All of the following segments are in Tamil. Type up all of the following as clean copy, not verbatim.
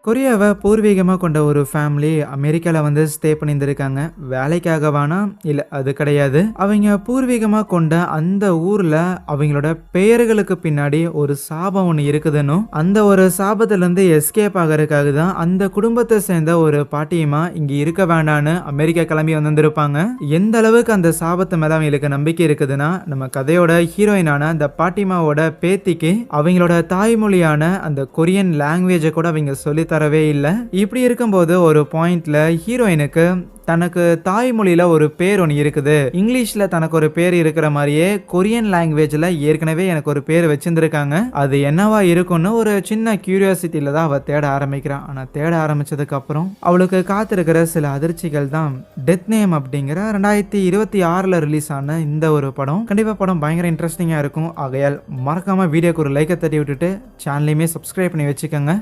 கொரியாவை பூர்வீகமா கொண்ட ஒரு ஃபேமிலி அமெரிக்கால வந்து ஸ்டே பண்ணியிருந்திருக்காங்க. வேலைக்காகவானா? இல்ல, அது கிடையாது. அவங்க பூர்வீகமா கொண்ட அந்த ஊர்ல அவங்களோட பெயர்களுக்கு பின்னாடி ஒரு சாபம் ஒண்ணு இருக்குதுன்னும், அந்த ஒரு சாபத்துல இருந்து எஸ்கேப் ஆகறதுக்காக தான் அந்த குடும்பத்தை சேர்ந்த ஒரு பாட்டியமா இங்க இருக்க வேண்டான்னு அமெரிக்கா கிளம்பி வந்திருப்பாங்க. எந்த அளவுக்கு அந்த சாபத்து மேல அவங்களுக்கு நம்பிக்கை இருக்குதுன்னா, நம்ம கதையோட ஹீரோயினான அந்த பாட்டிமாவோட பேத்திக்கு அவங்களோட தாய்மொழியான அந்த கொரியன் லாங்குவேஜை கூட அவங்க சொல்லி தரவே இல்ல. இப்படி இருக்கும்போது ஒரு பாயிண்ட்ல ஹீரோயினுக்கு தனக்கு தாய்மொழியில ஒரு பேர் ஒன்று இருக்குது, இங்கிலீஷ்ல தனக்கு ஒரு பேர் இருக்கிற மாதிரியே கொரியன் லாங்குவேஜ்ல ஏற்கனவே எனக்கு ஒரு பேர் வச்சிருந்திருக்காங்க, அது என்னவா இருக்கும்னு ஒரு சின்ன கியூரியாசிட்டியில தான் அவ தேட ஆரம்பிக்கிறான். ஆனா தேட ஆரம்பிச்சதுக்கு அப்புறம் அவளுக்கு காத்திருக்கிற சில அதிர்ச்சிகள் தான் டெத் நேம் அப்படிங்கிற 2026ல ரிலீஸ் ஆன இந்த ஒரு படம். கண்டிப்பா படம் பயங்கர இன்ட்ரெஸ்டிங்கா இருக்கும். ஆகையால் மறக்காம வீடியோக்கு ஒரு லைக்கை தட்டி விட்டுட்டு சேனலையுமே சப்ஸ்கிரைப் பண்ணி வச்சுக்கோங்க.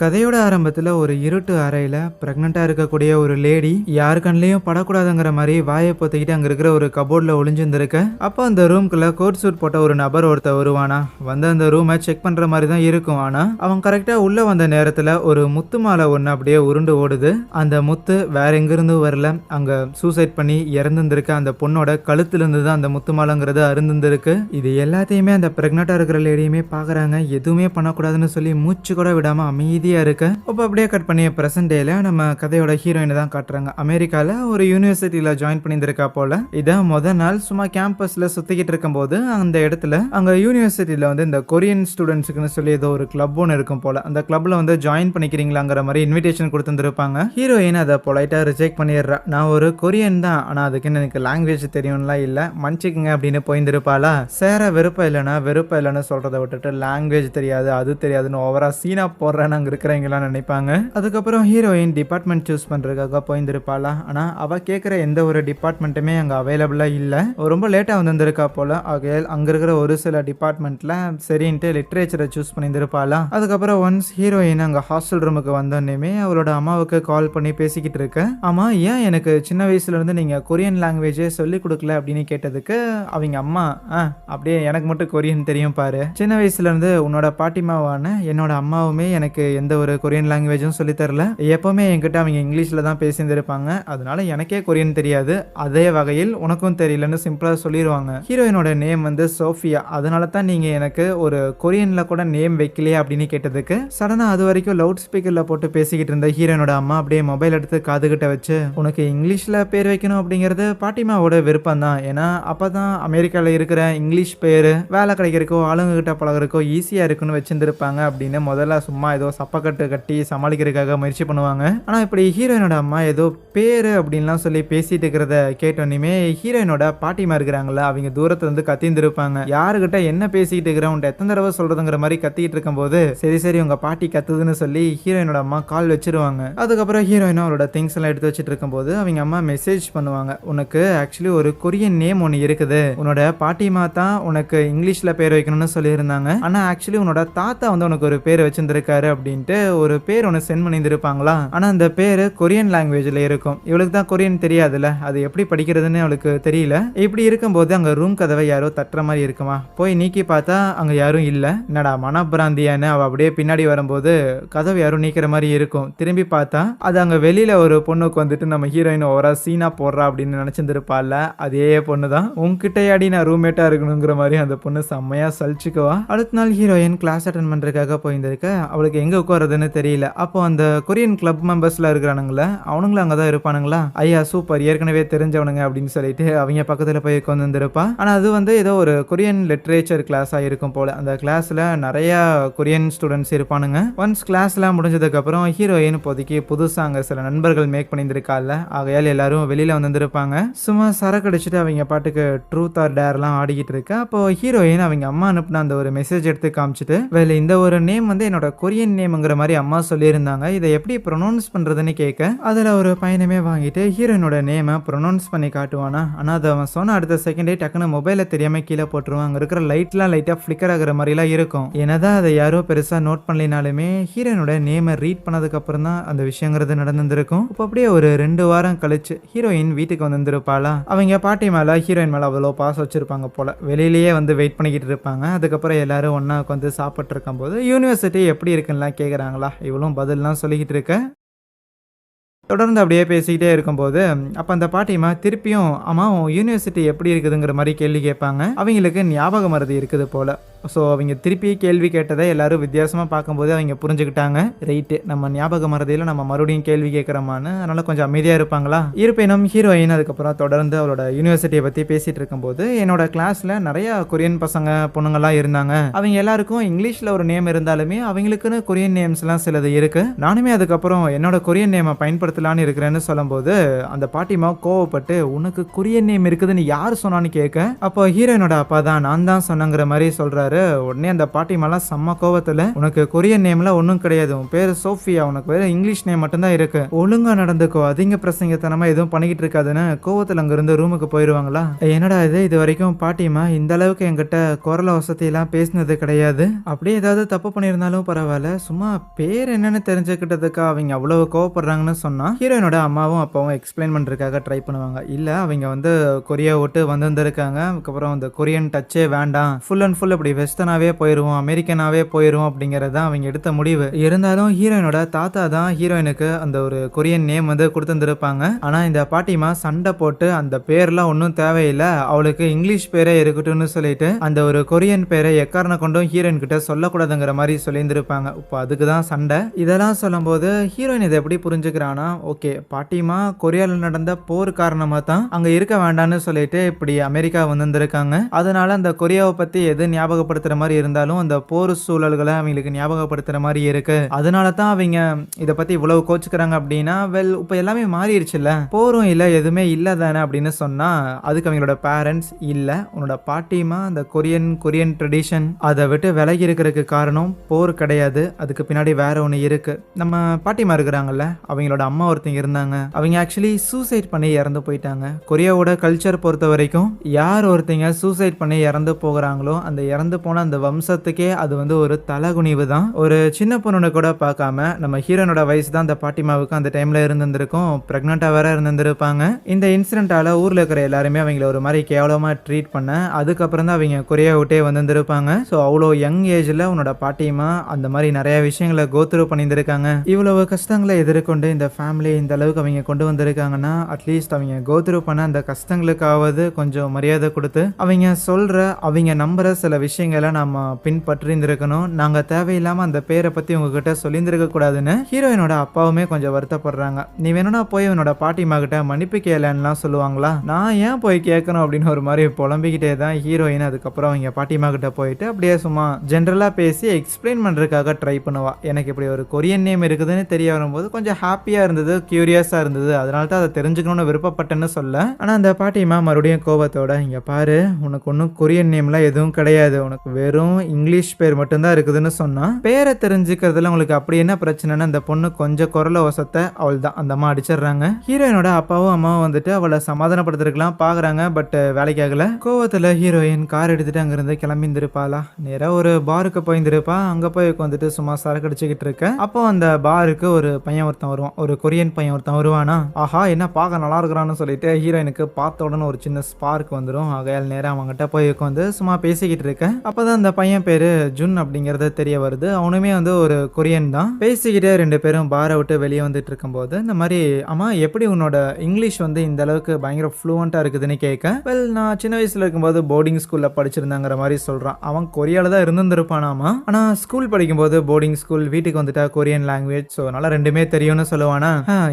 கதையோட ஆரம்பத்தில் ஒரு இருட்டு அறையில் ப்ரெக்னெண்ட்டாக இருக்கக்கூடிய ஒரு லேடி யாரு கண்ணிலையும் படக்கூடாதுங்கிற மாதிரி வாயை பொத்திக்கிட்டு அங்கே இருக்கிற ஒரு கபோர்டில் ஒளிஞ்சிருந்திருக்க. அப்போ அந்த ரூம்குள்ளே கோட் சூட் போட்ட ஒரு நபர் ஒருத்தர் வருவானா, வந்து அந்த ரூமை செக் பண்ணுற மாதிரி தான் இருக்கும். ஆனால் அவன் கரெக்டாக உள்ளே வந்த நேரத்தில் ஒரு முத்து மாலை ஒன்று அப்படியே உருண்டு ஓடுது. அந்த முத்து வேற எங்கிருந்தும் வரல, அங்கே சூசைட் பண்ணி இறந்துருக்க அந்த பொண்ணோட கழுத்துலேருந்து தான் அந்த முத்து மாலைங்கிறது அருந்துருக்கு. இது எல்லாத்தையுமே அந்த ப்ரெக்னெண்ட்டாக இருக்கிற லேடியுமே பார்க்குறாங்க. எதுவுமே பண்ணக்கூடாதுன்னு சொல்லி மூச்சு கூட விடாமல் அமைதியாக இருக்கு. அப்போ அப்படியே கட் பண்ணி பிரசன்ட் டேல நம்ம கதையோட ஹீரோயினை தான் காட்டுறாங்க. அமெரிக்கால ஒரு யூனிவர்சிட்டியில ஜாயின் பண்ணியிருந்திருக்கா போல. இதான் முதல் நாள் சும்மா கேம்பஸ்ல சுத்திக்கிட்டு இருக்கும்போது அந்த இடத்துல அங்க யூனிவர்சிட்டியில வந்து இந்த கொரியன் ஸ்டூடெண்ட்ஸுக்குன்னு சொல்லி ஏதோ ஒரு கிளப் ஒன்று இருக்கும் போல. அந்த கிளப்ல வந்து ஜாயின் பண்ணிக்கிறீங்களாங்கிற மாதிரி இன்விடேஷன் கொடுத்துருப்பாங்க. ஹீரோயின் அதை பொலைட்டா ரிஜெக்ட் பண்ணிடுறா. நான் ஒரு கொரியன் தான், ஆனா அதுக்குன்னு எனக்கு லாங்குவேஜ் தெரியும்லாம் இல்ல, மன்னிச்சுக்குங்க அப்படின்னு போயிருந்திருப்பாளா. சேர விருப்பம் இல்லைன்னு சொல்றதை விட்டுட்டு லாங்குவேஜ் தெரியாது அது தெரியாதுன்னு ஓவரா சீனா போடுறேன்னு அங்க இருக்கிறவங்களாம் நினைப்பாங்க. அதுக்கப்புறம் ஹீரோயின் டிபார்ட்மெண்ட் சூஸ் பண்றதுக்காக போயிருந்திருப்பாளா. ஆனா அவ கேட்குற எந்த ஒரு டிபார்ட்மெண்ட்டுமே அங்க அவைலபிளா இல்ல. ரொம்ப லேட்டா வந்திருக்கா போல. ஆகையால் அங்க இருக்கிற ஒரு சில டிபார்ட்மெண்ட்ல சரின்ட்டு லிட்ரேச்சரை சூஸ் பண்ணியிருப்பாளா. அதுக்கப்புறம் ஒன்ஸ் ஹீரோயின் அங்க ஹாஸ்டல் ரூமுக்கு வந்தோடனே அவளோட அம்மாவுக்கு கால் பண்ணி பேசிக்கிட்டு இருக்க. ஆமா, ஏன் எனக்கு சின்ன வயசுல இருந்து நீங்க கொரியன் லாங்குவேஜே சொல்லி கொடுக்கல அப்படின்னு கேட்டதுக்கு அவங்க அம்மா, அப்படியே எனக்கு மட்டும் கொரியன் தெரியும் பாரு, சின்ன வயசுல இருந்து உன்னோட பாட்டிமாவான என்னோட அம்மாவுமே எனக்கு எந்த ஒரு கொரியன் லாங்குவேஜும் சொல்லி தரல, எப்பவுமே என்கிட்ட அவங்க இங்கிலீஷ்ல தான் பேசியிருந்திருப்பாங்க, அதனால எனக்கே கொரியன் தெரியாது, அதே வகையில் உனக்கும் தெரியலன்னு சிம்பிளா சொல்லிடுவாங்க. ஹீரோயினோட நேம் வந்து சோஃபியா, அதனால தான் நீங்க எனக்கு ஒரு கொரியன்ல கூட நேம் வைக்கலையா அப்படின்னு கேட்டதுக்கு சடனா அது வரைக்கும் லவுட் ஸ்பீக்கர்ல போட்டு பேசிக்கிட்டு இருந்த ஹீரோயினோட அம்மா அப்படியே மொபைல் எடுத்து காதுகிட்ட வச்சு, உனக்கு இங்கிலீஷ்ல பேர் வைக்கணும் அப்படிங்கிறது பாட்டிமாவோட விருப்பம் தான், ஏன்னா அப்பதான் அமெரிக்கால இருக்கிற இங்கிலீஷ் பேரு வேலை கிடைக்கிறக்கோ ஆளுங்க கிட்ட பழகிறக்கோ ஈஸியா இருக்குன்னு வச்சிருந்திருப்பாங்க அப்படின்னு முதல்ல சும்மா ஏதோ சப்பக்கட்டு கட்டி சமாளிக்கிறதுக்காக முயற்சி பண்ணுவாங்க. ஆனா இப்படி ஹீரோயினோட அம்மா ஏதோ பேரு அப்படின்லாம் சொல்லி பேசிட்டு இருக்கிறத கேட்டோன்னே ஹீரோயினோட பாட்டிமா இருக்கிறாங்களா, அவங்க தூரத்துல இருந்து கத்திருந்திருப்பாங்க. யாருக்கிட்ட என்ன பேசிக்கிட்டு இருக்கிறேன், உன்ட்ட எத்தனை தடவை சொல்றதுங்கிற மாதிரி கத்திக்கிட்டு இருக்கும்போது சரி உங்க பாட்டி கத்துதுன்னு சொல்லி ஹீரோயினோட அம்மா கால் வச்சிருவாங்க. அதுக்கப்புறம் ஹீரோயினும் அவளோட திங்ஸ் எல்லாம் எடுத்து வச்சுட்டு இருக்கும்போது அவங்க அம்மா மெசேஜ் பண்ணுவாங்க, உனக்கு ஆக்சுவலி ஒரு கொரியன் நேம் ஒன்று இருக்குது, உன்னோட பாட்டிமா தான் உனக்கு இங்கிலீஷ்ல பேர் வைக்கணும்னு சொல்லியிருந்தாங்க, ஆனா ஆக்சுவலி உன்னோட தாத்தா வந்து உனக்கு ஒரு பேர் வச்சிருந்திருக்காரு அப்படின்ட்டு ஒரு பேர் ஒன்று சென்ட் பண்ணியிருப்பாங்களா. ஆனா அந்த பேரு கொரியன் லாங்குவேஜ்ல இருக்கும். இவளுக்கு தான் கொரியன் தெரியாதுல்ல, அது எப்படி படிக்கிறதுன்னு அவளுக்கு தெரியல. இப்படி இருக்கும்போது அங்க ரூம் கதவை யாரோ தட்டுற மாதிரி இருக்குமா, போய் நீக்கி பார்த்தா அங்க யாரும் இல்ல. என்னடா மனப்பிராந்தியான்னு அவ அப்படியே பின்னாடி வரும்போது கதவை யாரும் நீக்கிற மாதிரி இருக்கும். திரும்பி பார்த்தா அது அங்க வெளியில ஒரு பொண்ணுக்கு வந்துட்டு நம்ம ஹீரோயின் ஓவரா சீனா போடுறா அப்படின்னு நினைச்சிருந்திருப்பாள்ல, அதே பொண்ணு தான். உன்கிட்டயாடி நான் ரூம்மேட்டா இருக்கணுங்கிற மாதிரி அந்த பொண்ணு செம்மையா சலிச்சுக்குவா. அடுத்த நாள் ஹீரோயின் கிளாஸ் அட்டன் பண்றதுக்காக போயிருந்திருக்க. அவளுக்கு எங்க உட்காருதுன்னு தெரியல. அப்போ அந்த கொரியன் கிளப் மெம்பர்ஸ்ல இருக்கிறானுங்களா, அவனுங்களும் அங்கதான் இருப்பானுங்களா. ஐயா சூப்பர், ஏற்கனவே தெரிஞ்சவனுங்க அப்படின்னு சொல்லிட்டு அவங்க பக்கத்துல போய் உட்கார்ந்து வந்திருப்பா. ஆனா அது வந்து ஏதோ ஒரு கொரியன் லிட்ரேச்சர் கிளாஸா இருக்கும் போல. அந்த கிளாஸ்ல நிறைய கொரியன் ஸ்டூடெண்ட்ஸ் இருப்பானுங்க. ஒன்ஸ் கிளாஸ்லாம் முடிஞ்சதுக்கு அப்புறம் ஹீரோயின் இப்போதைக்கு புதுசா அங்க சில நண்பர்கள் மேக் பண்ணியிருந்திருக்கால, ஆகையால் எல்லாரும் வெளியில வந்திருப்பாங்க. சும்மா சரக்கு அடிச்சுட்டு அவங்க பாட்டுக்கு ட்ரூத் ஆர் டேர்லாம் ஆடிக்கிட்டு இருக்கு. அப்போ ஹீரோயின் அவங்க அம்மா அனுப்பின அந்த ஒரு மெசேஜ் எடுத்து காமிச்சிட்டு, வேலை இந்த ஒரு நேம் வந்து என்னோட கொரியன் நேம்ங்கிற மாதிரி அம்மா சொல்லியிருந்தாங்க, இதை எப்படி ப்ரொனவுன்ஸ் பண்றதுன்னு கேட்க அதுல ஒரு பையனமே வாங்கிட்டு ஹீரோயினோட நேமை ப்ரொனவுன்ஸ் பண்ணி காட்டுவானா. ஆனா அது அவன் சொன்ன அடுத்த செகண்டே டக்குன்னு மொபைல தெரியாம கீழே போட்டுருவான். அங்க இருக்கிற லைட்லாம் லைட்டா ஃபிளிக்கர் ஆகிற மாதிரிலாம் இருக்கும். என்னதான் அதை யாரோ பெருசா நோட் பண்ணலினாலுமே ஹீரோயினோட நேமை ரீட் பண்ணதுக்கு அப்புறம் தான் அந்த விஷயங்கிறது நடந்திருக்கும். இப்போ அப்படியே ஒரு 2 வாரம் கழிச்சு ஹீரோயின் வீட்டுக்கு வந்திருப்பாளா. அவங்க பாட்டி மேல ஹீரோயின் மேல அவ்வளோ பாசம் வச்சிருப்பாங்க போல. வெளியிலேயே வந்து வெயிட் பண்ணிக்கிட்டு இருப்பாங்க. அதுக்கப்புறம் எல்லாரும் ஒன்னா உட்காந்து சாப்பிட்டு இருக்கும் போது யூனிவர்சிட்டி எப்படி இருக்குன்னா கேட்க கேட்குறாங்களா, இவளும் பதில்லாம் சொல்லிக்கிட்டு இருக்க. தொடர்ந்து அப்படியே பேசிக்கிட்டே இருக்கும்போது, அப்ப அந்த பாட்டியம்மா திருப்பியும், "அம்மா உன் யூனிவர்சிட்டி எப்படி இருக்குதுங்கிற மாரி கேள்வி கேட்பாங்க. அவங்களுக்கு ஞாபக மறதி இருக்குது போல. ஸோ அவைங்க திருப்பி கேள்வி கேட்டத எல்லாரும் வித்தியாசமா பார்க்கும்போது அவைங்க புரிஞ்சுக்கிட்டாங்க. ரைட்டு, நம்ம ஞாபக மறதியில நம்ம மறுபடியும் கேள்வி கேட்கிறோமான்னு. அதனால கொஞ்சம் அமைதியா இருப்பாங்களா. இருப்பினும் ஹீரோயின் அதுக்கப்புறம் தொடர்ந்து அவளோட யூனிவர்சிட்டிய பத்தி பேசிட்டு இருக்கும்போது, என்னோட கிளாஸ்ல நெறைய கொரியன் பசங்க, பொண்ணுங்கலாம் இருந்தாங்க. அவைங்க எல்லாருக்கும் இங்கிலீஷ்ல ஒரு நேம் இருந்தாலுமே, அவைங்களுக்குன்னு கொரியன் நேம்ஸ்லாம் சிலது இருக்கு. நானுமே அதுக்கப்புறம் என்னோட கொரியன் நேம பயன்படுத்தலான்னு இருக்கிறேன்னு சொல்லும்போது, அந்த பாட்டிம்மா கோவப்பட்டு, "உனக்கு கொரியன் நேம் இருக்குதுன்னு யார் சொன்னான்னு?" கேட்க, அப்போ ஹீரோயினோட அப்பா தான், "நான் தான் சொன்னேங்கிற" மாரி சொல்றாரு. உடனே அந்த பாட்டிமாலாம் செம்ம கோவத்துல, "உனக்கு கொரியன் நேம்ல ஒண்ணும் கிடையாது. உன் பேரு சோஃபியா. உனக்கு வேற இங்கிலீஷ் நேம் மட்டும் தான் இருக்கு. ஒழுங்கா நடந்துக்கோ. அதிக பிரசங்கத்தனமா எதுவும் பண்ணிக்கிட்டு இருக்காதுன்னு" கோவத்துல அங்கிருந்து ரூமுக்கு போயிருவாங்களா. என்னடா இது வரைக்கும் பாட்டிமா இந்த அளவுக்கு என்கிட்ட குரல வசதி எல்லாம் பேசினது கிடையாது. அப்படியே ஏதாவது தப்பு பண்ணியிருந்தாலும் பரவாயில்ல, சும்மா பேர் என்னன்னு தெரிஞ்சுக்கிட்டதுக்கா அவங்க அவ்வளவு கோவப்படுறாங்கன்னு சொன்னா, ஹீரோயினோட அம்மாவும் அப்பாவும் எக்ஸ்பிளைன் பண்றதுக்காக ட்ரை பண்ணுவாங்க. இல்ல, அவங்க வந்து கொரியா விட்டு வந்திருந்திருக்காங்க. அதுக்கப்புறம் அந்த கொரியன் டச்சே வேண்டாம், ஃபுல் அண்ட் ஃபுல் இப்படி வெஸ்டர்னாவே போயிருவோம், அமெரிக்கனாவே போயிருவோம் அப்படிங்கிறது தான் அவங்க எடுத்த முடிவு. இருந்தாலும் ஹீரோயினோட தாத்தா தான் ஹீரோயினுக்கு அந்த ஒரு கொரியன் நேம் வந்து கொடுத்துருந்துருப்பாங்க. ஆனா இந்த பாட்டிமா சண்டை போட்டு, அந்த பேர்லாம் ஒன்றும் தேவையில்லை, அவளுக்கு இங்கிலீஷ் பேரே இருக்கட்டும்னு சொல்லிட்டு அந்த ஒரு கொரியன் பேரை எக்காரணம் கொண்டும் ஹீரோயின் கிட்ட சொல்லக்கூடாதுங்கிற மாதிரி சொல்லியிருந்திருப்பாங்க. இப்போ அதுக்கு தான் சண்டை. இதெல்லாம் சொல்லும்போது ஹீரோயின் இதை எப்படி புரிஞ்சுக்கிறானா, ஓகே பாட்டிமா கொரியாவில் நடந்த போர் காரணமா தான் அங்க இருக்க வேண்டாம்னு சொல்லிட்டு இப்படி அமெரிக்கா வந்திருக்காங்க. அதனால அந்த கொரியாவை பத்தி எது ஞாபகப்படுத்துற மாதிரி இருந்தாலும் அந்த போர் சூழல்களை அவங்களுக்கு ஞாபகப்படுத்துற மாதிரி இருக்கு. அதனால தான் அவங்க இதை பத்தி இவ்வளவு கோச்சுக்கிறாங்க அப்படின்னா, வெல் இப்போ எல்லாமே மாறிடுச்சுல்ல, போரும் இல்லை எதுவுமே இல்லை தானே அப்படின்னு சொன்னா, அதுக்கு அவங்களோட பேரண்ட்ஸ், இல்லை உன்னோட பாட்டிமா அந்த கொரியன் ட்ரெடிஷன் அதை விட்டு விலகி இருக்கிறதுக்கு காரணம் போர் கிடையாது, அதுக்கு பின்னாடி வேற ஒன்று இருக்கு. நம்ம பாட்டிமா இருக்கிறாங்கல்ல, அவங்களோட அம்மா ஒருத்தங்க இருந்தாங்க. அவங்க ஆக்சுவலி சூசைட் பண்ணி இறந்து போயிட்டாங்க. கொரியாவோட கல்ச்சர் பொறுத்த வரைக்கும் யார் ஒருத்தங்க சூசைட் பண்ணி இறந்து போகிறாங்களோ, அந்த இறந்து போன அந்த வம்சத்துக்கே அது வந்து ஒரு தலகுனிவு தான். ஒரு சின்ன பொண்ணு கூட பார்க்காம நம்ம ஹீரோனோட வயசு தான் அந்த பாட்டிமாவுக்கு அந்த டைம்ல இருந்திருக்கும். பிரெக்னெண்டா வேற இருந்திருப்பாங்க. இந்த இன்சிடென்ட்டால ஊர்ல இருக்கிற எல்லாருமே அவங்கள ஒரு மாதிரி கேவலமா ட்ரீட் பண்ண, அதுக்கப்புறம் தான் அவங்க கொரியா விட்டே வந்திருப்பாங்க. ஸோ அவ்வளோ யங் ஏஜ்ல உன்னோட பாட்டிமா அந்த மாதிரி நிறைய விஷயங்களை கோத்ரூ பண்ணியிருந்திருக்காங்க. இவ்வளவு கஷ்டங்களை எதிர்கொண்டு இந்த ஃபேமிலி இந்த அளவுக்கு அவங்க கொண்டு வந்திருக்காங்கன்னா, அட்லீஸ்ட் அவங்க கோத்ரூ பண்ண அந்த கஷ்டங்களுக்காவது கொஞ்சம் மரியாதை கொடுத்து அவங்க சொல்ற, அவங்க நம்புற சில விஷயங்களை நம்ம பின்பற்றியிருந்திருக்கணும். நாங்க தேவையில்லாம அந்த பேரை பத்தி உங்ககிட்ட சொல்லியிருந்திருக்க கூடாதுன்னு ஹீரோயினோட அப்பாவுமே கொஞ்சம் வருத்தப்படுறாங்க. நீ வேணும்னா போய் உன்னோட பாட்டிமா கிட்ட மன்னிப்பு கேளன்னுலாம் சொல்லுவாங்களா, நான் ஏன் போய் கேட்கணும் அப்படின்னு ஒரு மாதிரி புலம்பிக்கிட்டே தான் ஹீரோயின் அதுக்கப்புறம் அவங்க பாட்டிமா கிட்ட போயிட்டு அப்படியே சும்மா ஜென்ரலா பேசி எக்ஸ்பிளைன் பண்றதுக்காக ட்ரை பண்ணுவா. எனக்கு இப்படி ஒரு கொரியன் நேம் இருக்குதுன்னு தெரிய வரும்போது கொஞ்சம் ஹாப்பியா இருந்தது, கியூரியஸா இருந்தது, அதனால தான் அதை தெரிஞ்சுக்கணும்னு விருப்பப்பட்டேன்னு சொல்ல. ஆனா அந்த பாட்டிமா மறுபடியும் கோபத்தோட, இங்க பாரு உனக்கு ஒன்றும் கொரியன் நேம்லாம் எதுவும் கிடையாது, உனக்கு வெறும் இங்கிலீஷ் பேர் மட்டும்தான் இருக்குதுன்னு சொன்னா, பேரை தெரிஞ்சுக்கிறதுல உங்களுக்கு அப்படி என்ன பிரச்சனைன்னு அந்த பொண்ணு கொஞ்சம் குரல வசத்தை அவள் தான் அந்த அம்மா அடிச்சிடுறாங்க. ஹீரோயினோட அப்பாவும் அம்மாவும் வந்துட்டு அவளை சமாதானப்படுத்துறதுக்கெல்லாம் பாக்குறாங்க. பட் வேலைக்காகல. கோவத்துல ஹீரோயின் கார் எடுத்துட்டு அங்கிருந்து கிளம்பிந்திருப்பாளா, நேரா ஒரு பாருக்கு போயிருந்திருப்பா. அங்க போய் வந்துட்டு சும்மா சரக்கு அடிச்சுக்கிட்டு இருக்க. அப்போ அந்த பாருக்கு ஒரு பையன் ஒருத்தன் வருவான், ஒரு கொரியன் பையன் ஒருத்தன் வருவானா. ஆஹா என்ன பார்க்க நல்லா இருக்கிறான்னு சொல்லிட்டு ஹீரோயினுக்கு பார்த்த உடனே ஒரு சின்ன ஸ்பார்க் வந்துடும். ஆகையால் நேரம் அவங்ககிட்ட போய் உட்காந்து சும்மா பேசிக்கிட்டு இருக்க. அப்பதான் அந்த பையன் பேரு ஜுன் அப்படிங்கறது தெரிய வருது. அவனுமே வந்து ஒரு கொரியன் தான். பேசிக்கிட்டே ரெண்டு பேரும் பாரை விட்டு வெளியே வந்துட்டு இருக்கும்போது, இந்த மாதிரி அம்மா எப்படி உன்னோட இங்கிலீஷ் வந்து இந்த அளவுக்கு பயங்கர ஃப்ளூவெண்டா இருக்குதுன்னு கேட்க, வெல் நான் சின்ன வயசுல இருக்கும்போது போர்டிங் ஸ்கூல்ல படிச்சிருந்தாங்கிற மாதிரி சொல்றான். அவன் கொரியால தான் இருந்திருப்பானாமா. ஆனா ஸ்கூல் படிக்கும்போது போர்டிங் ஸ்கூல், வீட்டுக்கு வந்துட்டா கொரியன் லாங்குவேஜ், ஸோ அதனால ரெண்டுமே தெரியும்னு சொல்லுவானா.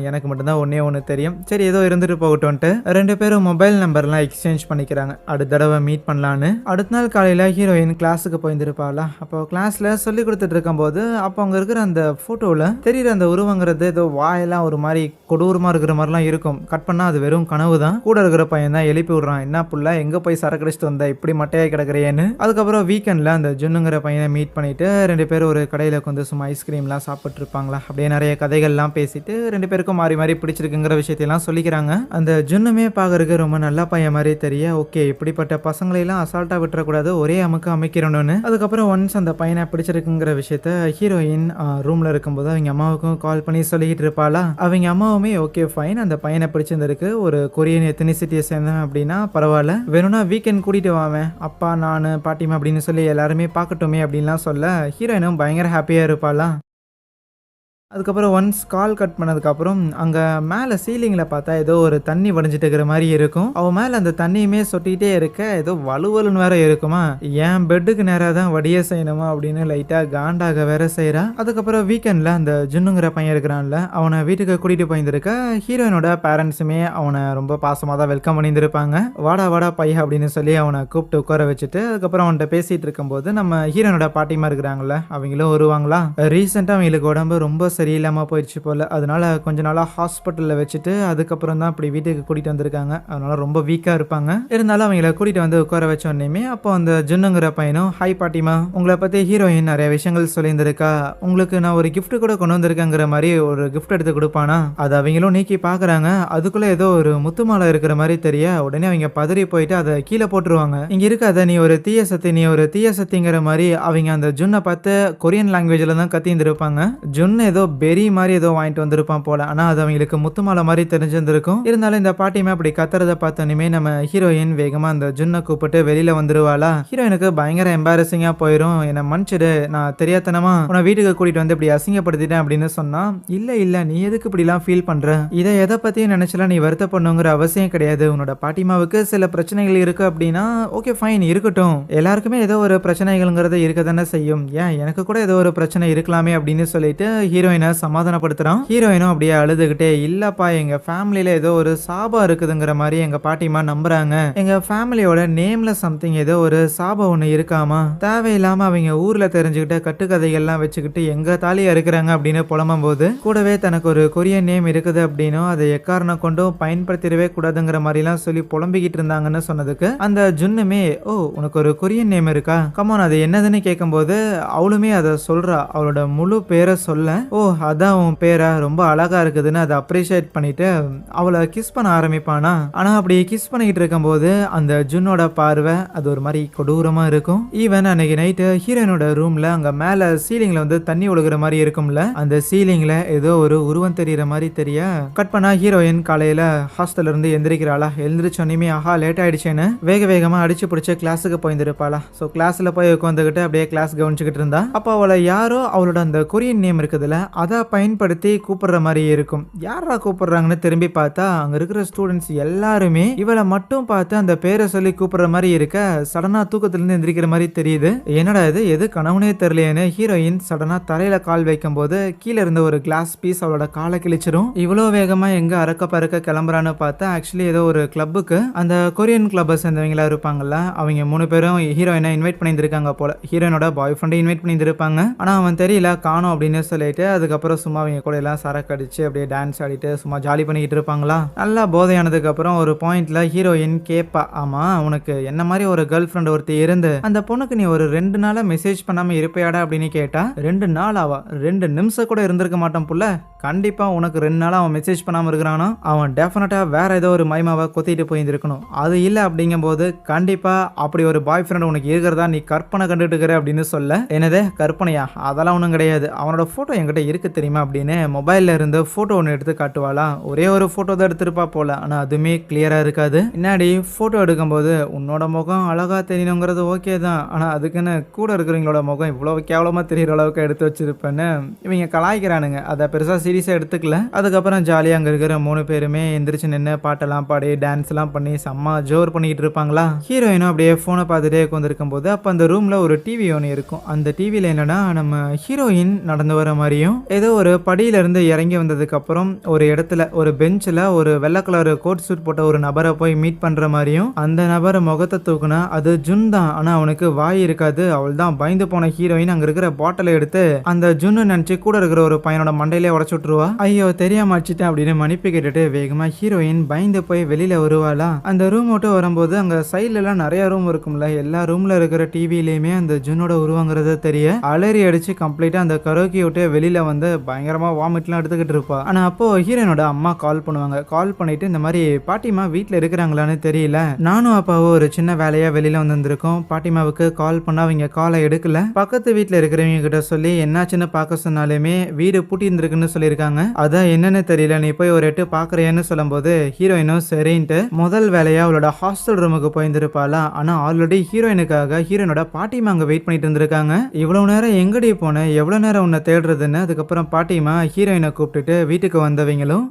எனக்கு மட்டும்தான் ஒன்னே ஒன்று தெரியும், சரி ஏதோ இருந்துட்டு போகட்டும்ட்டு ரெண்டு பேரும் மொபைல் நம்பர்லாம் எக்ஸ்சேஞ்ச் பண்ணிக்கிறாங்க, அடுத்த தடவை மீட் பண்ணலான்னு. அடுத்த நாள் காலையில ஹீரோயின் கிளாஸுக்கு போயிருந்திருப்பாளா. அப்போ கிளாஸ்ல சொல்லி கொடுத்துட்டு இருக்கும்போது அப்போ அங்க இருக்கிற அந்த போட்டோல தெரியுற அந்த உருவங்கிறது ஏதோ வாயெல்லாம் ஒரு மாதிரி கொடூரமா இருக்கிற மாதிரிலாம் இருக்கும். கட் பண்ணா அது வெறும் கனவு தான். கூட இருக்கிற பையன் தான் எழுப்பி விடுறான், என்ன புள்ள எங்க போய் சரக்கு அடிச்சுட்டு வந்த, இப்படி மட்டையாய் கிடக்குறேன்னு. அதுக்கப்புறம் வீக்கெண்ட்ல அந்த ஜுன்னுங்கிற பையனை மீட் பண்ணிட்டு ரெண்டு பேரும் ஒரு கடையில வந்து சும்மா ஐஸ்கிரீம்லாம் சாப்பிட்டு இருப்பாங்களா. அப்படியே நிறைய கதைகள்லாம் பேசிட்டு ரெண்டு பேருக்கும் மாறி மாறி பிடிச்சிருக்குங்கிற விஷயத்தையெல்லாம் சொல்லிக்கிறாங்க. அந்த ஜுன்னுமே பாக்குறதுக்கு ரொம்ப நல்ல பையன் மாதிரி தெரிய, ஓகே இப்படிப்பட்ட பசங்களையெல்லாம் அசால்ட்டா விட்டுறக்கூடாது, ஒரே அமுக்கு அமைக்கிறோன்னு. அதுக்கப்புறம் ஒன்ஸ் அந்த பையனை பிடிச்சிருக்குங்கிற விஷயத்த ஹீரோயின் ரூம்ல இருக்கும்போது அவங்க அம்மாவுக்கும் கால் பண்ணி சொல்லிக்கிட்டு இருப்பாளா. அவங்க அம்மாவுமே ஓகே ஃபைன், அந்த பையனை பிடிச்சிருந்திருக்கு, ஒரு கொரியன் எத்தனிசிட்டியை சேர்ந்தவன் அப்படின்னா பரவாயில்ல, வேணும்னா வீக்கெண்ட் கூட்டிட்டு வாவேன், அப்பா நான் பாட்டிமா அப்படின்னு சொல்லி எல்லாருமே பார்க்கட்டுமே அப்படின்லாம் சொல்ல ஹீரோயினும் பயங்கர ஹாப்பியா இருப்பாளா. அதுக்கப்புறம் ஒன்ஸ் கால் கட் பண்ணதுக்கப்புறம் அங்கே மேலே சீலிங்கில் பார்த்தா ஏதோ ஒரு தண்ணி வடிஞ்சிட்டு இருக்கிற மாதிரி இருக்கும். அவன் மேலே அந்த தண்ணியுமே சொட்டிகிட்டே இருக்க ஏதோ வலுவலுன்னு வேற இருக்குமா, என் பெட்டுக்கு நேராக தான் வடிய செய்யணுமா அப்படின்னு லைட்டாக காண்டாக வேற செய்கிறா. அதுக்கப்புறம் வீக்கெண்டில் அந்த ஜுன்னுங்கிற பையன் இருக்கிறான்ல, அவனை வீட்டுக்கு கூட்டிகிட்டு போயிருந்திருக்க ஹீரோயினோட பேரண்ட்ஸுமே அவனை ரொம்ப பாசமாக தான் வெல்கம் பண்ணியிருந்திருப்பாங்க. வாடா வாடா பையன் அப்படின்னு சொல்லி அவனை கூப்பிட்டு உட்கார வச்சுட்டு அதுக்கப்புறம் அவன்கிட்ட பேசிகிட்டு இருக்கும்போது நம்ம ஹீரோயினோட பாட்டிமா இருக்கிறாங்கள அவங்களும் வருவாங்களா. ரீசெண்டாக அவங்களுக்கு உடம்பு ரொம்ப சரியில்லாமல் போயிடுச்சு போல், அதனால கொஞ்ச நாளாக ஹாஸ்பிட்டலில் வச்சுட்டு அதுக்கப்புறம் தான் இப்படி வீட்டுக்கு கூட்டிகிட்டு வந்திருக்காங்க. அதனால ரொம்ப வீக்காக இருப்பாங்க. இருந்தாலும் அவங்கள கூட்டிகிட்டு வந்து உட்கார வச்சோடனேமே அப்போ அந்த ஜுன்னுங்கிற பையனும், ஹாய் பாட்டிமா, உங்களை பற்றி ஹீரோயின் நிறைய விஷயங்கள் சொல்லியிருந்திருக்கா, உங்களுக்கு நான் ஒரு கிஃப்ட் கூட கொண்டு வந்திருக்கேங்கிற மாதிரி ஒரு கிஃப்ட் எடுத்து கொடுப்பானா. அது அவங்களும் நீக்கி பார்க்குறாங்க. அதுக்குள்ளே ஏதோ ஒரு முத்து மாலை இருக்கிற மாதிரி தெரிய உடனே அவங்க பதறி போயிட்டு அதை கீழே போட்டுருவாங்க. இங்கே இருக்காத, நீ ஒரு தீய சக்தி, நீ ஒரு தீய சக்திங்கிற மாதிரி அவங்க அந்த ஜுன்னை பார்த்து கொரியன் லாங்குவேஜில் தான் கத்தியிருந்திருப்பாங்க. ஜுன் ஏதோ பெரி மாதிரி ஏதோ வாங்கிட்டு வந்திருப்பான் போல, ஆனா அது அவங்களுக்கு முத்துமாலை மாதிரி தெரிஞ்சிருந்திருக்கும். இருந்தாலும் இந்த பாட்டியுமே அப்படி கத்துறத பார்த்தோன்னே நம்ம ஹீரோயின் வேகமா அந்த ஜுன்னை கூப்பிட்டு வெளியில வந்துருவாளா. ஹீரோயினுக்கு பயங்கர எம்பாரசிங்கா போயிடும். என்ன மன்னிச்சிடு, நான் தெரியாதனமா உன்னை வீட்டுக்கு கூட்டிட்டு வந்து இப்படி அசிங்கப்படுத்திட்டேன் அப்படின்னு சொன்னா, இல்ல இல்ல நீ எதுக்கு இப்படி எல்லாம் ஃபீல் பண்ற, இதை எதை பத்தியும் நினைச்சலாம் நீ வருத்தப்படணுங்கிற அவசியம் கிடையாது. உன்னோட பாட்டிமாவுக்கு சில பிரச்சனைகள் இருக்கு அப்படின்னா ஓகே ஃபைன் இருக்கட்டும், எல்லாருக்குமே ஏதோ ஒரு பிரச்சனைகள்ங்கிறது இருக்க தானே செய்யும், ஏன் எனக்கு கூட ஏதோ ஒரு பிரச்சனை இருக்கலாமே அப்படின்னு சொல்லிட்டு ஹீரோயினை சமாதானப்படுத்துறான். ஹீரோயினும் அப்படியே அழுதுகிட்டே, இல்லப்பா எங்க ஃபேமிலியில ஏதோ ஒரு சாபம் இருக்குதுங்கிற மாதிரி எங்க பாட்டிமா நம்புறாங்க, எங்க ஃபேமிலியோட நேம்ல சம்திங் ஏதோ ஒரு சாபம் ஒண்ணு இருக்காமா, தேவையில்லாம அவங்க ஊர்ல தெரிஞ்சுக்கிட்ட கட்டுக்கதைகள்லாம் வச்சுக்கிட்டு எங்க தாலியா இருக்கிறாங்க அப்படின்னு புலம்பும் போது கூடவே தனக்கு ஒரு கொரியன் நேம் இருக்குது அப்படின்னும் அதை எக்காரணம் கொண்டும் பயன்படுத்திடவே கூடாதுங்கிற மாதிரிலாம் சொல்லி புலம்பிக்கிட்டு இருந்தாங்கன்னு சொன்னதுக்கு அந்த ஜுன்னுமே, ஓ உனக்கு ஒரு கொரியன் நேம் இருக்கா, கமான் அது என்னதுன்னு கேட்கும்போது அவளுமே அதை சொல்றா. அவளோட முழு பேரை சொல்ல, ஓ அதான் உன் பேரா, ரொம்ப அழகா இருக்குதுன்னு அதை அப்ரிஷியேட் பண்ணிட்டு அவளை கிஸ் பண்ண ஆரம்பிப்பானா. ஆனா அப்படி கிஸ் பண்ணிக்கிட்டு இருக்கும்போது அந்த ஜுன்னோட பார்வை அது ஒரு மாதிரி கொடூரமா இருக்கும். ஈவன் அன்னைக்கு நைட்டு ஹீரோயினோட ரூம்ல அங்க மேல சீலிங்ல வந்து தண்ணி ஒழுகுற மாதிரி இருக்கும்ல, அந்த சீலிங்ல ஏதோ ஒரு உருவம் தெரியற மாதிரி தெரிய கட் பண்ணா ஹீரோயின் காலையில ஹாஸ்டல்ல இருந்து எந்திரிக்கிறாளா. எழுந்திரிச்சோன்னே ஆஹா லேட் ஆயிடுச்சேன்னு வேக வேகமா அடிச்சு பிடிச்ச கிளாஸுக்கு போயிருந்திருப்பாளா. ஸோ கிளாஸ்ல போய் உட்காந்துக்கிட்டு அப்படியே கிளாஸ் கவனிச்சுக்கிட்டு இருந்தா அப்போ அவளை யாரோ அவளோட அந்த கொரியன் நேம் இருக்குதுல்ல அதை பயன்படுத்தி கூப்பிடுற மாதிரி இருக்கும். யாரா கூப்பிடுறாங்கன்னு திரும்பி பார்த்தா அங்க இருக்கிற ஸ்டூடெண்ட்ஸ் எல்லாருமே இவளை மட்டும் பார்த்து அந்த பேரை சொல்லி கூப்பிடுற மாதிரி இருக்க சடனா தூக்கத்துல இருந்து எந்திரிக்கிற மாதிரி தெரியுது. என்னடா இது எது கனவுனே தெரியலையேன்னு ஹீரோயின் சடனா தரையில கால் வைக்கும் போது கீழே இருந்த ஒரு கிளாஸ் பீஸ் அவளோட காலை கிழிச்சிரும். இவ்வளோ வேகமா எங்க அறக்க பறக்க கிளம்புறான்னு பார்த்தா ஆக்சுவலி ஏதோ ஒரு கிளப்புக்கு அந்த கொரியன் கிளப்பை சேர்ந்தவங்களா இருப்பாங்கல்ல, அவங்க 3 பேரும் ஹீரோயினை இன்வைட் பண்ணியிருக்காங்க போல. ஹீரோயினோட பாய் ஃப்ரெண்டை இன்வைட் பண்ணியிருப்பாங்க. ஆனா அவன் தெரியல காணோம் அப்படின்னு சொல்லிட்டு அதுக்கப்புறம் சும்மா அவங்க கூட எல்லாம் சரக்கு அடிச்சு அப்படியே டான்ஸ் ஆடிட்டு சும்மா ஜாலி பண்ணிக்கிட்டு இருப்பாங்களா. நல்லா போதையானதுக்கு அப்புறம் ஒரு பாயிண்ட்ல ஹீரோயின் கேப்பா, ஆமா உனக்கு என்ன மாதிரி ஒரு கேர்ள் ஃப்ரெண்ட் ஒருத்தி இருந்து அந்த பொண்ணுக்கு நீ ஒரு 2 நாளா மெசேஜ் பண்ணாம இருப்பையாடா அப்படின்னு கேட்டா, 2 நாள் ஆவா, 2 நிமிஷம் கூட இருந்திருக்க மாட்டான் புள்ள, கண்டிப்பா உனக்கு 2 நாளா அவன் மெசேஜ் பண்ணாம இருக்கிறானா, அவன் டெஃபினட்டா வேற ஏதோ ஒரு மைமாவை கொத்திட்டு போயிருக்கணும். அது இல்ல அப்படிங்கும் போது கண்டிப்பா அப்படி ஒரு பாய் ஃப்ரெண்ட் உனக்கு இருக்கிறதா நீ கற்பனை கண்டுட்டு இருக்கிற அப்படின்னு சொல்ல, என்னது கற்பனையா, அதெல்லாம் ஒன்றும் கிடையாது, அவனோட போட்டோ என்கிட்ட இருக்கு தெரியுமா அப்படின்னு மொபைல்ல இருந்து போட்டோ ஒன்று எடுத்து காட்டுவாளா. ஒரே ஒரு போட்டோ தான் எடுத்திருப்பா போல, ஆனா அதுவுமே கிளியரா இருக்காது. முன்னாடி போட்டோ எடுக்கும்போது உன்னோட முகம் அழகா தெரியணுங்கிறது ஓகே தான், ஆனா அதுக்குன்னு கூட இருக்கிறவங்களோட முகம் இவ்வளவு கேவலமா தெரியற அளவுக்கு எடுத்து வச்சிருப்பேன்னு இவங்க கலாய்க்கிறானுங்க. அதை பெருசா சீரியஸா எடுத்துக்கல. அதுக்கப்புறம் ஜாலியா அங்க இருக்கிற 3 பேருமே எந்திரிச்சு நின்று பாட்டெல்லாம் பாடி டான்ஸ் எல்லாம் பண்ணி செம்ம ஜோர் பண்ணிட்டு இருப்பாங்களா. ஹீரோயினும் அப்படியே போனை பார்த்துட்டே உட்காந்துருக்கும் போது அப்ப அந்த ரூம்ல ஒரு டிவி ஒன்று இருக்கும். அந்த டிவில என்னன்னா நம்ம ஹீரோயின் நடந்து வர மாதிரியும் ஏதோ ஒரு படியில இருந்து இறங்கி வந்ததுக்கு அப்புறம் ஒரு இடத்துல ஒரு பெஞ்சில் ஒரு வெள்ளை கலர் கோட் சூட் போட்ட ஒரு நபரை போய் மீட் பண்ற மாதிரியும் அந்த நபரை முகத்தை தூக்குனா அது ஜுன் தான், ஆனா அவனுக்கு வாய் இருக்காது. அவள் தான் பயந்து போன ஹீரோயின் அங்க இருக்கிற பாட்டிலை எடுத்து அந்த ஜுன்னு நினைச்சு கூட இருக்கிற ஒரு பையனோட மண்டையிலே உடச்சு விட்டுருவா. ஐயோ தெரியாம அடிச்சிட்டேன் அப்படின்னு மன்னிப்பு கேட்டுட்டு வேகமா ஹீரோயின் பயந்து போய் வெளியில வருவாளா. அந்த ரூம் விட்டு வரும்போது அங்க சைட்ல எல்லாம் நிறைய ரூம் இருக்கும்ல, எல்லா ரூம்ல இருக்கிற டிவிலயுமே அந்த ஜுன்னோட உருவங்கிறது தெரிய அலறி அடிச்சு கம்ப்ளீட்டா அந்த கரோக்கி விட்டு வெளியில வந்து பயங்கரமா வாமிட்லாம் எடுத்துக்கிட்டு இருப்பா. ஆனா அப்போ ஹீரோயினோட அம்மா கால் பண்ணுவாங்க. கால் பண்ணிட்டு இந்த மாதிரி பாட்டிமா வீட்டுல இருக்கிறாங்களான்னு தெரியல, நானும் அப்பாவும் ஒரு சின்ன வேலையா வெளியில வந்திருக்கோம், பாட்டிமாவுக்கு கால் பண்ணா அவங்க காலை எடுக்கல, பக்கத்து வீட்டுல இருக்கிறவங்க கிட்ட சொல்லி என்னாச்சுன்னு பார்க்க சொன்னாலுமே வீடு பூட்டி இருந்திருக்குன்னு சொல்லி போயிருக்காங்க. அதான் என்னன்னு தெரியல, நீ போய் ஒரு எட்டு பாக்குறியான்னு சொல்லும்போது ஹீரோயினும் சரின்ட்டு முதல் வேலையா அவளோட ஹாஸ்டல் ரூமுக்கு போயிருந்திருப்பாளா. ஆனா ஆல்ரெடி ஹீரோயினுக்காக ஹீரோயினோட பாட்டிமா அங்க வெயிட் பண்ணிட்டு இருந்திருக்காங்க. இவ்வளவு நேரம் எங்கடி போன, எவ்வளவு நேரம் உன்னை தேடுறதுன்னு அதுக்கப்புறம் பாட்டிமா ஹீரோயினை கூப்பிட்டுட்டு வீட்டுக்கு வந்தவங்களும்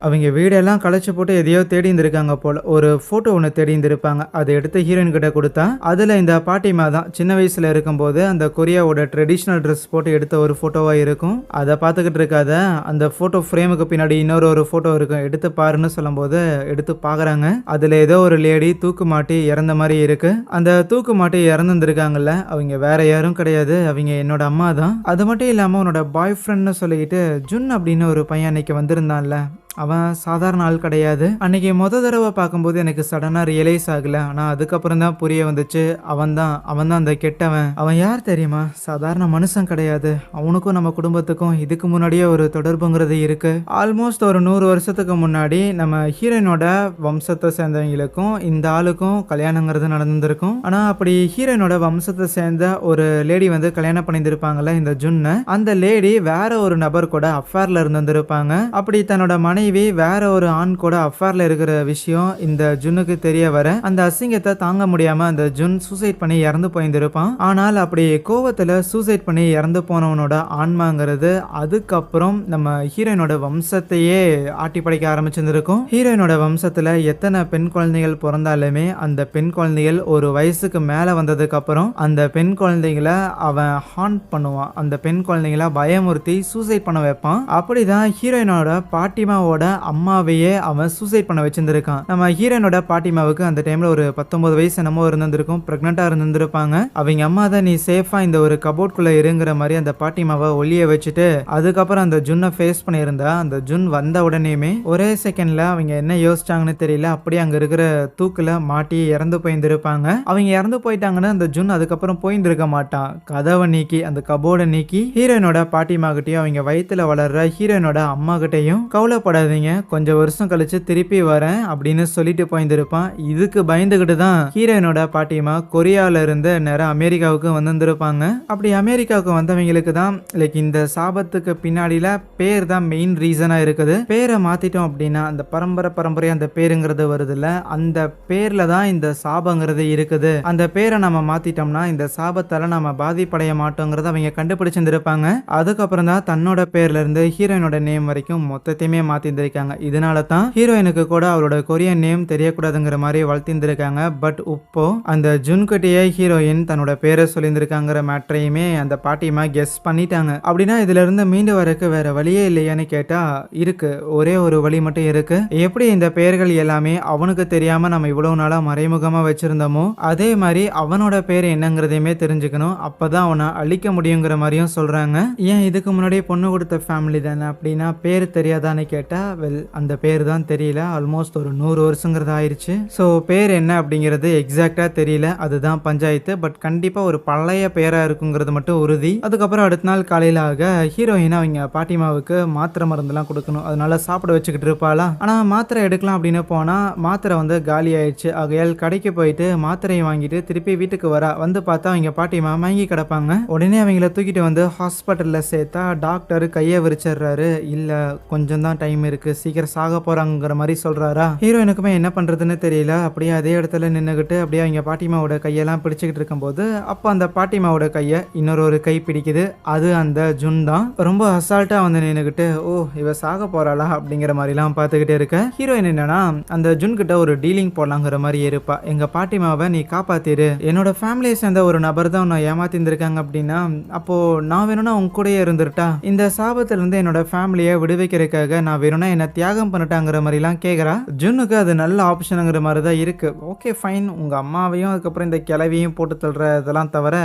அவங்க வீடெல்லாம் களைச்சு போட்டு எதையோ தேடி இருந்திருக்காங்க போல. ஒரு ஃபோட்டோ ஒன்று தேடி இருந்திருப்பாங்க. அதை எடுத்து ஹீரோயின் கிட்ட கொடுத்தா அதில் இந்த பாட்டிமா தான் சின்ன வயசில் இருக்கும்போது அந்த கொரியாவோட ட்ரெடிஷ்னல் ட்ரெஸ் போட்டு எடுத்த ஒரு ஃபோட்டோவாக இருக்கும். அதை பார்த்துக்கிட்டு இருக்காத, அந்த ஃபோட்டோ ஃப்ரேமுக்கு பின்னாடி இன்னொரு ஃபோட்டோ இருக்கும், எடுத்து பாருன்னு சொல்லும்போது எடுத்து பார்க்குறாங்க. அதில் ஏதோ ஒரு லேடி தூக்கு மாட்டி இறந்த மாதிரி இருக்கு. அந்த தூக்கு மாட்டி இறந்துருந்துருக்காங்கல்ல, அவங்க வேற யாரும் கிடையாது, அவங்க என்னோட அம்மா தான். அது மட்டும் இல்லாமல் உன்னோட பாய் ஃப்ரெண்ட்னு சொல்லிக்கிட்டு ஜுன் அப்படின்னு ஒரு பையன் அன்னைக்கு வந்திருந்தான்ல, அவன் சாதாரண ஆள் கிடையாது. அன்னைக்கு தடவை பார்க்கும்போது எனக்கு சடனா ரியலைஸ் ஆகல. ஆனா அதுக்கப்புறம் தான் புரிய வந்துச்சு, அவன் தான் அந்த கெட்டவன். அவன் யார் தெரியுமா? சாதாரண மனுஷன் கிடையாது. அவனுக்கும் நம்ம குடும்பத்துக்கும் இதுக்கு முன்னாடியே ஒரு தொடர்புங்கிறது இருக்கு. ஆல்மோஸ்ட் ஒரு 100 வருஷத்துக்கு முன்னாடி நம்ம ஹீரோயினோட வம்சத்தை சேர்ந்தவங்களுக்கும் இந்த ஆளுக்கும் கல்யாணங்கிறது நடந்திருக்கும். ஆனா அப்படி ஹீரோயினோட வம்சத்தை சேர்ந்த ஒரு லேடி வந்து கல்யாணம் பண்ணியிருப்பாங்கல்ல இந்த ஜுன்ன, அந்த லேடி வேற ஒரு நபர் கூட அஃபேர்ல இருந்திருப்பாங்க. அப்படி தன்னோட மனைவி வேற ஒரு ஆண் கூட அஃபேர்ல இருக்கிற விஷயம் இந்த ஜுன்னுக்கு தெரிய வர அந்த அசிங்கத்தை தாங்க முடியாம அந்த ஜுன் சூசைட் பண்ணி இறந்து போயிருந்திருப்பான். ஆனால் அப்படி கோவத்துல சூசைட் பண்ணி இறந்து போனவனோட ஆன்மாங்கிறது அதுக்கப்புறம் நம்ம ஹீரோயினோட வம்சத்தையே ஆட்டி படைக்க ஆரம்பிச்சிருந்திருக்கும். ஹீரோயினோட வம்சத்துல எத்தனை பெண் குழந்தைகள் பிறந்தாலுமே அந்த பெண் குழந்தைகள் ஒரு வயசுக்கு மேல வந்ததுக்கு அப்புறம் அந்த பெண் குழந்தைகளை அவன் ஹாண்ட் பண்ணுவான். அந்த பெண் குழந்தைகளை பயமுறுத்தி சூசைட் பண்ண வைப்பான். அப்படிதான் ஹீரோயினோட பாட்டிமாவோட அம்மாவையே அவன் சூசைட் பண்ண வச்சிருந்திருக்கான். நம்ம ஹீரோயினோட பாட்டிமாவுக்கு அந்த டைம்ல ஒரு 19 வயசு என்னமோ இருந்திருக்கும், பிரெக்னெண்டா இருந்திருப்பாங்க. அவங்க அம்மா தான் நீ சேஃபா இந்த ஒரு கபோர்ட்குள்ள இருங்கிற மாதிரி அந்த பாட்டிமாவை ஒளிய வச்சுட்டு அதுக்கப்புறம் அந்த ஜுன்னை ஃபேஸ் பண்ணியிருந்தா. அந்த ஜுன் வந்த உடனேயுமே ஒரே செகண்ட்ல அவங்க என்ன யோசிச்சாங்கன்னு தெரியல, அப்படியே அங்க இருக்கிற தூக்குல மாட்டி இறந்து போயிருந்திருப்பாங்க. அவங்க இறந்து போயிட்டாங்கன்னு அந்த ஜுன் அதுக்கப்புறம் போயிருந்திருக்க மாட்டான். கதவை நீக்கி அந்த கபோர்டை நீக்கி ஹீரோயினோட பாட்டிமா கிட்டையும் அவங்க வயிற்றுல வளர்ற ஹீரோயினோட அம்மா கிட்டையும் கவலைப்படாதீங்க, கொஞ்சம் வருஷம் கழிச்சு திருப்பி வரேன் அப்படின்னு சொல்லிட்டு போயிருந்திருப்பான். இதுக்கு பயந்துகிட்டு தான் ஹீரோயினோட பாட்டிமா கொரியால இருந்து நேரம் அமெரிக்காவுக்கு வந்திருப்பாங்க. அப்படி அமெரிக்காவுக்கு வந்தவங்களுக்கு தான் லைக் இந்த சாபத்துக்கு பின்னாடியில பேர் தான் மெயின் ரீசனா இருக்குது. பேரை மாத்திட்டோம் அப்படின்னா அந்த பரம்பரையா அந்த பேருங்கிறது வருது இல்ல, அந்த பேர்ல தான் இந்த சாபங்கிறது இருக்குது. அந்த பேரை நம்ம மாத்திட்டோம்னா இந்த சாபத்தால நம்ம பாதிப்படைய மாட்டோங்கிறத அவங்க கண்டுபிடிச்சிருந்திருப்பாங்க. அதுக்கப்புறம் தான் தன்னோட பேர்ல இருந்து ஹீரோயினோட நேம் வரைக்கும் மொத்தத்தையுமே மாத்திருந்திருக்காங்க. இதனால தான் ஹீரோயினுக்கு கூட அவளோட கொரியன் நேம் தெரியக்கூடாதுங்கிற மாதிரி வளர்த்திருந்திருக்காங்க. பட் இப்போ அந்த ஜுன்கிட்டயே ஹீரோயின் தன்னோட பேரை சொல்லியிருந்திருக்காங்கிற மேட்டரையுமே அந்த பாட்டிமா கெஸ் பண்ணிட்டாங்க. அப்படின்னா இதுல இருந்து மீண்டு வரக்கு வேற வழியே இல்லையான்னு கேட்டா இருக்கு, ஒரே ஒரு வழி மட்டும் இருக்கு. எப்படி இந்த பெயர்கள் எல்லாமே அவனுக்கு தெரியாம நம்ம இவ்வளவு நாளா மறைமுகமா வச்சிருந்தோமோ அதே மாதிரி அவனோட பேர் என்னங்கிறதையுமே தெரிஞ்சுக்கணும், அப்பதான் அவனை அழிக்க முடியுங்கிற மாதிரியும் சொல்றாங்க. ஏன் இதுக்கு முன்னாடி பொண்ணு கொடுத்த ஃபேமிலி தானே, அப்படின்னா பேர் தெரியாதான்னு கேட்டா வெல் அந்த பேர் தான் தெரியல. ஆல்மோஸ்ட் ஒரு 100 வருஷங்கிறது ஆயிடுச்சு. ஸோ பேர் என்ன அப்படிங்கிறது எக்ஸாக்டா தெரியல, அதுதான் பஞ்சாயத்து. பட் கண்டிப்பா ஒரு பழைய பேரா இருக்குங்கிறது மட்டும் உறுதி. அதுக்கப்புறம் அடுத்த நாள் காலையில ஆக ஹீரோயின் அவங்க பாட்டிமாவுக்கு மாத்திரை மருந்துலாம் கொடுக்கணும், அதனால சாப்பிட வச்சுக்கிட்டு இருப்பாளா. ஆனா மாத்திரை எடுக்கலாம் அப்படின்னு போனா மாத்திரை வந்து காலி ஆயிடுச்சு. ஆகையால் கடைக்கு போயிட்டு மாத்திரையை வாங்கிட்டு திருப்பி வீட்டுக்கு வந்து பார்த்தா அவங்க பாட்டிமா மயங்கி கிடப்பாங்க. உடனே அவங்கள தூக்கிட்டு வந்து ஹாஸ்பிட்டல்ல சேர்த்தா டாக்டர் கையை விரிச்சிடுறாரு. இல்ல கொஞ்சம் தான் டைம் இருக்கு, சீக்கிரம் சாக போறாங்கிற மாதிரி சொல்றாரா. ஹீரோயினுக்குமே என்ன பண்றதுன்னு தெரியல. அப்படியே அதே இடத்துல நின்னுகிட்டு அப்படியே அவங்க பாட்டிமாவோட கையெல்லாம் பிடிச்சுக்கிட்டு இருக்கும்போது அப்ப அந்த பாட்டிமாவோட கையை இன்னொரு கை பிடிக்குது. அது அந்த ஜுன் தான். ரொம்ப அசால்ட்டா வந்து நின்னுகிட்டு ஓ இவ சாக போறாளா அப்படிங்கிற மாதிரி எல்லாம் பாத்துக்கிட்டே இருக்க. ஹீரோயின் என்னன்னா அந்த ஜுன் கிட்ட ஒரு டீலிங் போடலாங்கிற மாதிரி இருப்பா. எங்க பாட்டிமாவை நீ காப்பாத்திரு, என்னோட ஃபேமிலியை சேர்ந்த ஒரு நபர் தான் உன்னை ஏமாத்திருக்காங்க அப்படின்னா அப்போ நான் வேணும்னா உங்க கூடயே இருந்துட்டா, இந்த சாபத்துல இருந்து என்னோட ஃபேமிலியை விடுவிக்கிறதுக்காக நான் வேணும்னா என்ன தியாகம் பண்ணிட்டாங்கிற மாதிரிலாம் கேட்குறா. ஜுன்னுக்கு அது நல்ல ஆப்ஷனுங்கிற மாதிரி தான் இருக்கு. ஓகே ஃபைன், உங்க அம்மாவையும் அதுக்கப்புறம் இந்த கிளவியும் போட்டு தள்ளுற இதெல்லாம் தவிர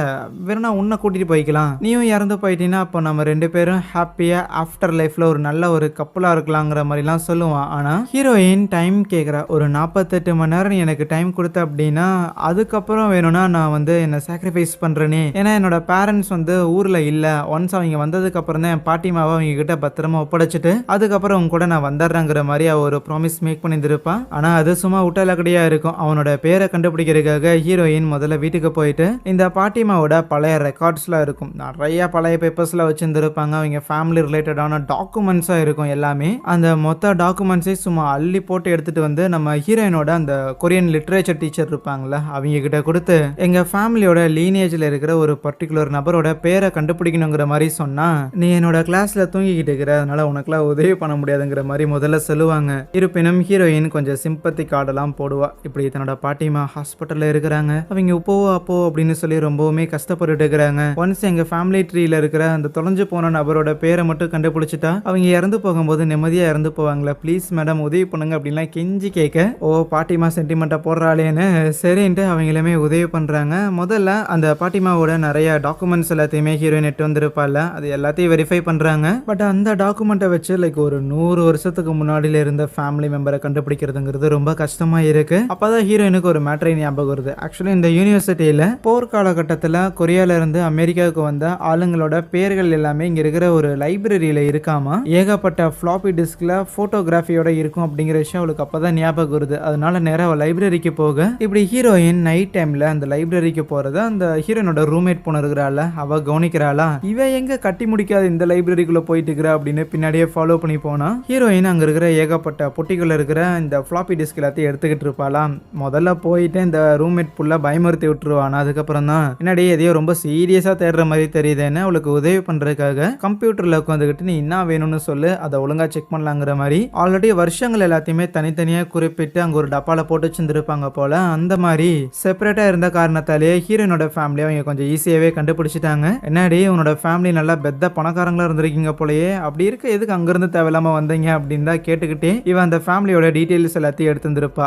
வேணும்னா உன்னை கூட்டிட்டு போய்க்கலாம், நீயும் இறந்து போயிட்டீங்கன்னா அப்போ நம்ம 2 பேரும் ஹாப்பியா ஆஃப்டர் லைஃப்ல ஒரு நல்ல ஒரு கப்பலா இருக்கலாங்கிற மாதிரிலாம் சொல்லுவான். ஆனா ஹீரோயின் டைம் கேட்குறா. ஒரு 48 மணி நேரம் நீ எனக்கு டைம் கொடுத்த அப்படின்னா அதுக்கப்புறம் வேணும்னா நான் வந்து என்ன சாக்ரிஃபைஸ் பண்றேனே, ஏன்னா என்னோட பேரண்ட்ஸ் வந்து ஊர்ல இல்ல, ஒன்ஸ் அவங்க வந்ததுக்கு அப்புறம் தான் என் பாட்டிமாவை அவங்க கிட்ட பத்திரமா ஒப்படைச்சிட்டு அதுக்கப்புறம் உங்க கூட கூட நான் வந்துடுறேங்கிற மாதிரி அவ ஒரு ப்ராமிஸ் மேக் பண்ணியிருந்திருப்பா. ஆனா அது சும்மா உட்டலக்கடியா இருக்கும். அவனோட பேரை கண்டுபிடிக்கிறதுக்காக ஹீரோயின் முதல்ல வீட்டுக்கு போயிட்டு இந்த பாட்டிமாவோட பழைய ரெக்கார்ட்ஸ்லாம் இருக்கும், நிறைய பழைய பேப்பர்ஸ்லாம் வச்சிருந்துருப்பாங்க. அவங்க ஃபேமிலி ரிலேட்டடான டாக்குமெண்ட்ஸா இருக்கும் எல்லாமே. அந்த மொத்த டாக்குமெண்ட்ஸை சும்மா அள்ளி போட்டு எடுத்துட்டு வந்து நம்ம ஹீரோயினோட அந்த கொரியன் லிட்ரேச்சர் டீச்சர் இருப்பாங்கல்ல அவங்க கிட்ட கொடுத்து எங்க ஃபேமிலியோட லீனேஜ்ல இருக்கிற ஒரு பர்டிகுலர் நபரோட பேரை கண்டுபிடிக்கணுங்கிற மாதிரி சொன்னா, நீ என்னோட கிளாஸ்ல தூங்கிக்கிட்டு இருக்கிற, அதனால உனக்குலாம் உதவி பண்ண முடியாதுங்கிற மாதிரி முதல்ல சொல்லுவாங்க. இருப்பினும் ஹீரோயின் கொஞ்சம் சிம்பத்தி கார்டெல்லாம் போடுவா. இப்படி தன்னோட பாட்டிமா ஹாஸ்பிட்டல்ல இருக்கிறாங்க, அவங்க இப்போவோ அப்போ அப்படின்னு சொல்லி ரொம்பவுமே கஷ்டப்பட்டு இருக்கிறாங்க. ஒன்ஸ் எங்க ஃபேமிலி ட்ரீல இருக்கிற அந்த தொலைஞ்சு போன நபரோட பேரை மட்டும் கண்டுபிடிச்சிட்டா அவங்க இறந்து போகும்போது நிம்மதியா இறந்து போவாங்களா, ப்ளீஸ் மேடம் உதவி பண்ணுங்க அப்படின்லாம் கெஞ்சி கேட்க, ஓ பாட்டிமா சென்டிமெண்ட்டா போடுறாளேன்னு சரின்ட்டு அவங்களுமே உதவி பண்றாங்க. முதல்ல அந்த பாட்டிமாவோட நிறைய டாக்குமெண்ட்ஸ் எல்லாத்தையுமே ஹீரோயின் எட்டு வந்திருப்பாள், அது எல்லாத்தையும் வெரிஃபை பண்றாங்க. பட் அந்த டாக்குமெண்ட்டை வச்சு லைக் ஒரு 100 வருஷத்துக்கு முன்னாடியில இருந்த ஃபேமிலி மெம்பரை கண்டுபிடிக்கிறதுங்கிறது ரொம்ப கஷ்டமா இருக்கு. அப்பதான் ஹீரோயினுக்கு ஒரு மேட்ரை ஞாபகம் வருது. ஆக்சுவலி இந்த யூனிவர்சிட்டியில போர் காலகட்டத்தில் கொரியால இருந்து அமெரிக்காவுக்கு வந்த ஆளுங்களோட பேர்கள் எல்லாமே இங்க இருக்கிற ஒரு லைப்ரரியில இருக்காமா. ஏகப்பட்ட ஃபிளாப்பி டிஸ்க்ல போட்டோகிராஃபியோட இருக்கும் அப்படிங்கிற விஷயம் அவளுக்கு அப்பதான் ஞாபகம் வருது. அதனால நேரம் அவள் லைப்ரரிக்கு போக, இப்படி ஹீரோயின் நைட் டைம்ல அந்த லைப்ரரிக்கு போறது அந்த ஹீரோயினோட ரூம்மேட் பொண்ணு இருக்கிறாள் அவ கவனிக்கிறாளா, இவ எங்க கட்டி முடிக்காத இந்த லைப்ரரிக்குள்ள போயிட்டு இருக்கிறா அப்படின்னு பின்னாடியே ஃபாலோ பண்ணி போனா ஹீரோயின் அங்க இருக்கிற ஏகப்பட்ட பொட்டிக்குள்ள இருக்கிற இந்த ஃபிளாப்பி டிஸ்க் எல்லாத்தையும் எடுத்துக்கிட்டு இருப்பாளாம். முதல்ல போயிட்டு இந்த ரூம்மேட் புள்ள பயமுறுத்தி விட்டுருவானா. அதுக்கப்புறம் தான் என்னடி எதையோ ரொம்ப சீரியஸா தேடுற மாதிரி தெரியுதுன்னு அவளுக்கு உதவி பண்றதுக்காக கம்ப்யூட்டர்ல உட்காந்துக்கிட்டு நீ என்ன வேணும்னு சொல்லு, அதை ஒழுங்கா செக் பண்ணலாங்கிற மாதிரி ஆல்ரெடி வருஷங்கள் எல்லாத்தையுமே தனித்தனியா குறிப்பிட்டு அங்க ஒரு டப்பால போட்டு வச்சிருந்திருப்பாங்க போல. அந்த மாதிரி செப்பரேட்டா இருந்த காரணத்தாலேயே ஹீரோயினோட ஃபேமிலி அவங்க கொஞ்சம் ஈஸியாவே கண்டுபிடிச்சிட்டாங்க. என்னடி உன்னோட ஃபேமிலி நல்லா பெத்த பணக்காரங்களா இருந்திருக்கீங்க போலயே, அப்படி இருக்க எதுக்கு அங்கிருந்து தேவையில்லாம வந்தீங்க அப்படின்னு தான் கேட்டுக்கிட்டே இவன் அந்த ஃபேமிலியோட டீடைல்ஸ் எல்லாத்தையும் எடுத்துருப்பா.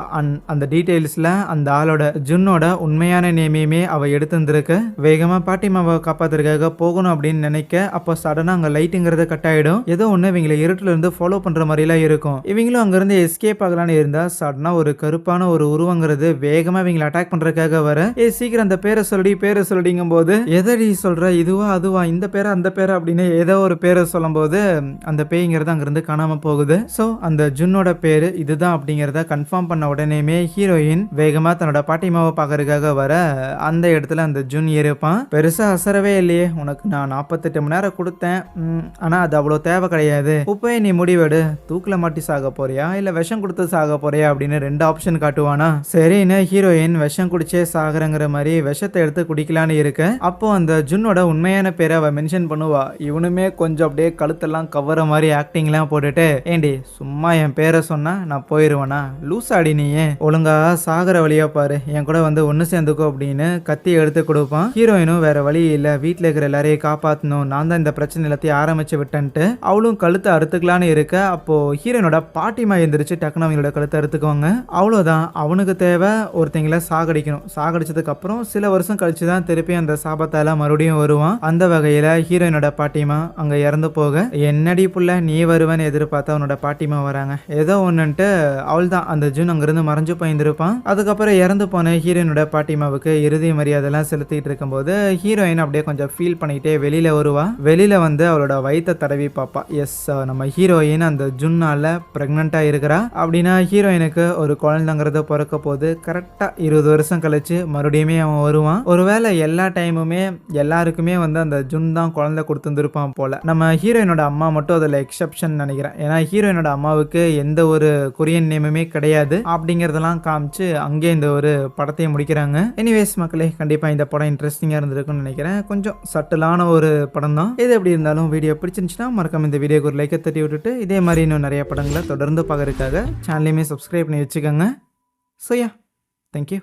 அந்த டீடைல்ஸ்ல அந்த ஆளோட ஜுன்னோட உண்மையான நேமையுமே அவ எடுத்துருக்க. வேகமா பாட்டிமாவை காப்பாத்துறதுக்காக போகணும் அப்படின்னு நினைக்க, அப்போ சடனா அங்க லைட்டுங்கிறது கட் ஆயிடும். ஏதோ ஒண்ணு இவங்களை இருட்டுல இருந்து ஃபாலோ பண்ற மாதிரி எல்லாம் இருக்கும். இவங்களும் அங்க இருந்து எஸ்கேப் ஆகலான்னு இருந்தா சடனா ஒரு கருப்பான ஒரு உருவங்கிறது வேகமா இவங்களை அட்டாக் பண்றதுக்காக வர, சீக்கிரம் அந்த பேரை சொல்லிடிங்கும் போது, எதடி சொல்ற, இதுவா அதுவா, இந்த பேரை அந்த பேரை அப்படின்னு ஏதோ ஒரு பேரை சொல்லும் போது அந்த பேய்ங்கிறது அங்கிருந்து காணாம போகுது. சோ அந்த ஜுன்னோட பேரு இதுதான் அப்படிங்கறத கன்ஃபார்ம் பண்ண உடனேமே ஹீரோயின் வேகமா தன்னோட பாட்டிமாவை பாக்குறதுக்காக வர, அந்த இடத்துல அந்த ஜுன் இருப்பான். பெருசா அசரவே இல்லையே, உனக்கு நான் 48 மணி நேரம் கொடுத்தேன், ஆனா அது அவ்வளவு தேவை கிடையாது, உப்பே நீ முடிவெடு, தூக்குல மாட்டி சாக போறியா இல்ல விஷம் கொடுத்து சாக போறியா அப்படின்னு 2 ஆப்ஷன் காட்டுவானா. சரின்னு ஹீரோயின் விஷம் குடிச்சே சாகுறங்கிற மாதிரி விஷத்தை எடுத்து குடிக்கலான்னு இருக்க, அப்போ அந்த ஜுன்னோட உண்மையான பேரை அவ மென்ஷன் பண்ணுவா. இவனுமே கொஞ்சம் அப்படியே கழுத்தெல்லாம் கவர மாதிரி ஆக்டிங்லாம் போட்டுட்டு, ஏண்டி சும்மா என் பேரை சொன்னா நான் போயிருவேனா, லூசாடி நீயே, ஒழுங்கா சாகர வழியா பாரு, என் கூட வந்து ஒன்னு சேர்ந்துக்கோ அப்படின்னு கத்தி எடுத்து கொடுப்பான். ஹீரோயினும் வேற வழி இல்ல, வீட்டுல இருக்கிற எல்லாரையும் காப்பாத்தணும், நான் தான் இந்த பிரச்சனை எல்லாத்தையும் ஆரம்பிச்சு விட்டேன்ட்டு அவளும் கழுத்தை அறுத்துக்கலான்னு இருக்க, அப்போ ஹீரோயினோட பாட்டிமா எந்திரிச்சு டக்குனு அவங்களோட கழுத்தை அறுத்துக்குவாங்க. அவ்வளவுதான், அவனுக்கு தேவை ஒருத்தங்களை சாகடிக்கணும். சாகடிச்சதுக்கு அப்புறம் சில வருஷம் கழிச்சுதான் திருப்பி அந்த சாபத்தால மறுபடியும் வருவான். அந்த வகையில ஹீரோயினோட பாட்டிமா அங்க இறந்து போக, என்னடி புள்ள நீ வருவேன்னு எதிர்பார்த்தா அவனோட பாட்டிமா வராங்க, ஏதோ ஒண்ணுன்ட்டு அவள் தான் அந்த ஜூன் அங்கிருந்து மறைஞ்சு போயிருந்திருப்பான். அதுக்கப்புறம் இறந்து போன ஹீரோயினோட பாட்டிமாவுக்கு இறுதி மரியாதை எல்லாம் செலுத்திட்டு இருக்கும்போது ஹீரோயின் அப்படியே கொஞ்சம் ஃபீல் பண்ணிட்டே வெளியில வருவா. வெளியில வந்து அவளோட வயித்தை தடவி பாப்பா. எஸ், நம்ம ஹீரோயின் அந்த ஜுன்னால பிரெக்னண்டா இருக்கிறா அப்படின்னா ஹீரோயினுக்கு ஒரு குழந்தைங்கிறத பிறக்க போது கரெக்டா 20 வருஷம் கழிச்சு மறுபடியுமே அவன் வருவான். ஒருவேளை எல்லா டைமுமே எல்லாருக்குமே வந்து அந்த ஜுன் தான் குழந்தை கொடுத்துருப்பான் போல. நம்ம ஹீரோயினோட அம்மா மட்டும் அதில் எக்ஸப்ஷன் நினைக்கிறேன். ஏன்னா ஹீரோயினோட அம்மாவுக்கு எந்த ஒரு கொரியன் நேமுமே கிடையாது அப்படிங்கிறதெல்லாம் காமிச்சு அங்கே இந்த ஒரு படத்தையே முடிக்கிறாங்க. எனிவேஸ் மக்களே, கண்டிப்பாக இந்த படம் இன்ட்ரெஸ்டிங்காக இருந்திருக்குன்னு நினைக்கிறேன். கொஞ்சம் சட்டிலான ஒரு படம் தான் இது. எப்படி இருந்தாலும் வீடியோ பிடிச்சிருந்துச்சுன்னா மறக்காம இந்த வீடியோக்கு ஒரு லைக்கை தட்டி விட்டுட்டு இதே மாதிரி இன்னும் நிறைய படங்களை தொடர்ந்து பார்க்கறதுக்காக சேனலையுமே சப்ஸ்கிரைப் பண்ணி வச்சுக்கோங்க. So yeah, thank you.